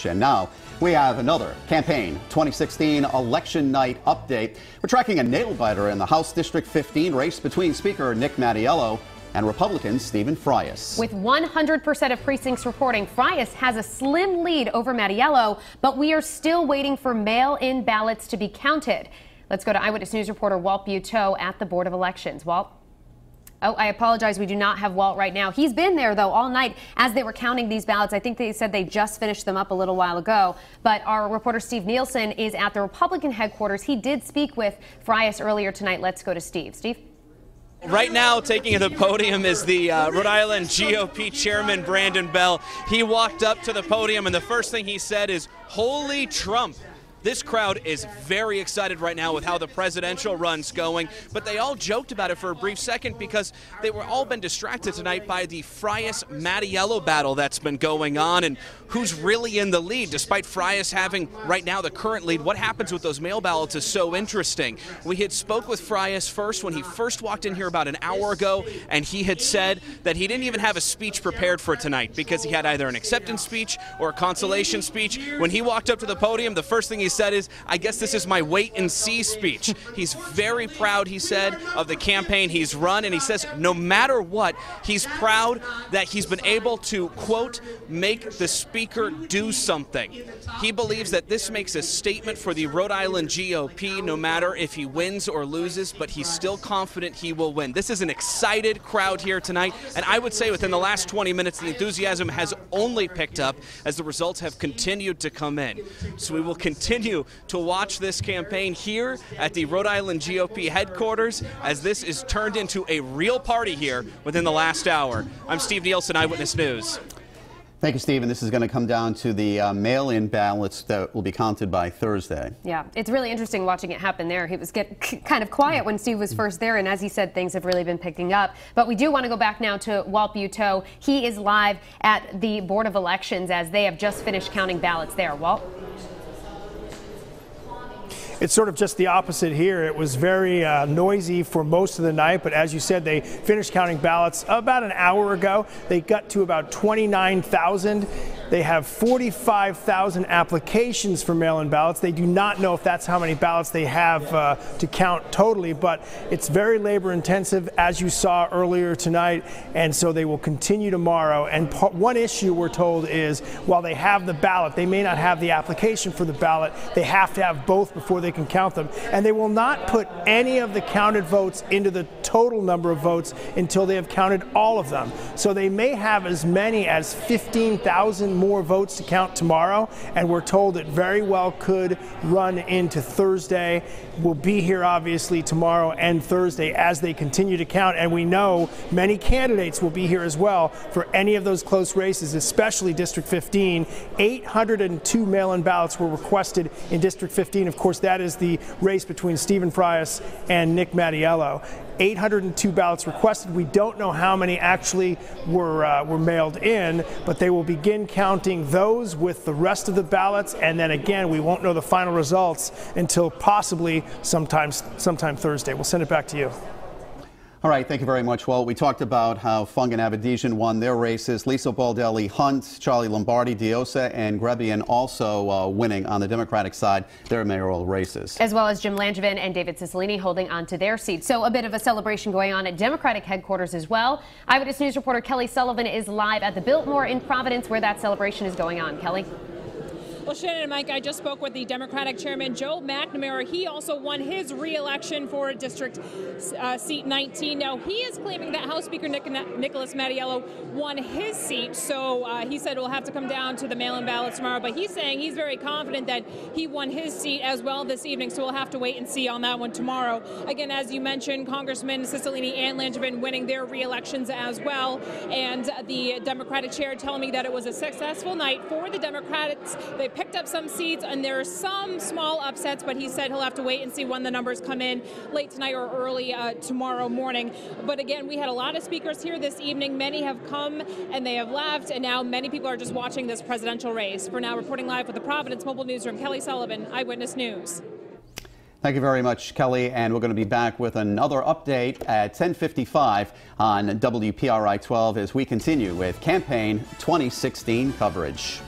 And now we have another campaign 2016 election night update. We're tracking a nail-biter in the House District 15 race between Speaker Nick Mattiello and Republican Stephen Frias. With 100% of precincts reporting, Frias has a slim lead over Mattiello, but we are still waiting for mail-in ballots to be counted. Let's go to Eyewitness News reporter Walt Buteau at the Board of Elections. Walt? Oh, I apologize. We do not have Walt right now. He's been there, though, all night as they were counting these ballots. I think they said they just finished them up a little while ago. But our reporter Steve Nielson is at the Republican headquarters. He did speak with Frias earlier tonight. Let's go to Steve. Steve? Right now, taking the podium is the Rhode Island GOP chairman, Brandon Bell. He walked up to the podium, and the first thing he said is, "Holy Trump." This crowd is very excited right now with how the presidential run's going, but they all joked about it for a brief second because they were all been distracted tonight by the Frias-Mattiello battle that's been going on and who's really in the lead. Despite Frias having right now the current lead, what happens with those mail ballots is so interesting. We had spoke with Frias first when he first walked in here about an hour ago, and he had said that he didn't even have a speech prepared for tonight because he had either an acceptance speech or a consolation speech. When he walked up to the podium, the first thing he said is, "I guess this is my wait and see speech." He's very proud, he said, of the campaign he's run, and he says no matter what, he's proud that he's been able to, quote, make the speaker do something. He believes that this makes a statement for the Rhode Island GOP, no matter if he wins or loses, but he's still confident he will win. This is an excited crowd here tonight, and I would say within the last 20 minutes, the enthusiasm has only picked up as the results have continued to come in. So we will continue to watch this campaign here at the Rhode Island GOP headquarters as this is turned into a real party here within the last hour. I'm Steve Nielson, Eyewitness News. Thank you, Steve. And this is going to come down to the mail-in ballots that will be counted by Thursday. Yeah, it's really interesting watching it happen there. He was kind of quiet when Steve was first there, and as he said, things have really been picking up. But we do want to go back now to Walt Buteau. He is live at the Board of Elections as they have just finished counting ballots there. Walt? It's sort of just the opposite here. It was very noisy for most of the night, but as you said, they finished counting ballots about an hour ago. They got to about 29,000. They have 45,000 applications for mail-in ballots. They do not know if that's how many ballots they have to count totally, but it's very labor intensive, as you saw earlier tonight, and so they will continue tomorrow. And one issue we're told is while they have the ballot, they may not have the application for the ballot. They have to have both before they can count them, and they will not put any of the counted votes into the total number of votes until they have counted all of them. So they may have as many as 15,000 more votes to count tomorrow, and we're told it very well could run into Thursday. We'll be here obviously tomorrow and Thursday as they continue to count, and we know many candidates will be here as well for any of those close races, especially District 15. 802 mail-in ballots were requested in District 15. Of course, that is the race between Stephen Frias and Nick Mattiello. 802 ballots requested. We don't know how many actually were mailed in, but they will begin counting those with the rest of the ballots, and then again, we won't know the final results until possibly sometime Thursday. We'll send it back to you. All right, thank you very much, Walt. We talked about how Fung and Avedisian won their races. Lisa Baldelli Hunt, Charlie Lombardi, Diosa, and Grebian also winning on the Democratic side their mayoral races. As well as Jim Langevin and David Cicilline holding on to their seats. So a bit of a celebration going on at Democratic headquarters as well. Eyewitness News reporter Kelly Sullivan is live at the Biltmore in Providence where that celebration is going on. Kelly? Well, Shannon and Mike, I just spoke with the Democratic chairman, Joe McNamara. He also won his re-election for District Seat 19. Now, he is claiming that House Speaker Nicholas Mattiello won his seat, so he said we'll have to come down to the mail-in ballots tomorrow. But he's saying he's very confident that he won his seat as well this evening, so we'll have to wait and see on that one tomorrow. Again, as you mentioned, Congressman Cicilline and Langevin winning their re-elections as well, and the Democratic chair telling me that it was a successful night for the Democrats. They picked up some seats, and there are some small upsets, but he said he'll have to wait and see when the numbers come in late tonight or early tomorrow morning. But again, we had a lot of speakers here this evening. Many have come and they have left, and now many people are just watching this presidential race. For now, reporting live with the Providence Mobile Newsroom, Kelly Sullivan, Eyewitness News. Thank you very much, Kelly, and we're going to be back with another update at 10:55 on WPRI 12 as we continue with campaign 2016 coverage.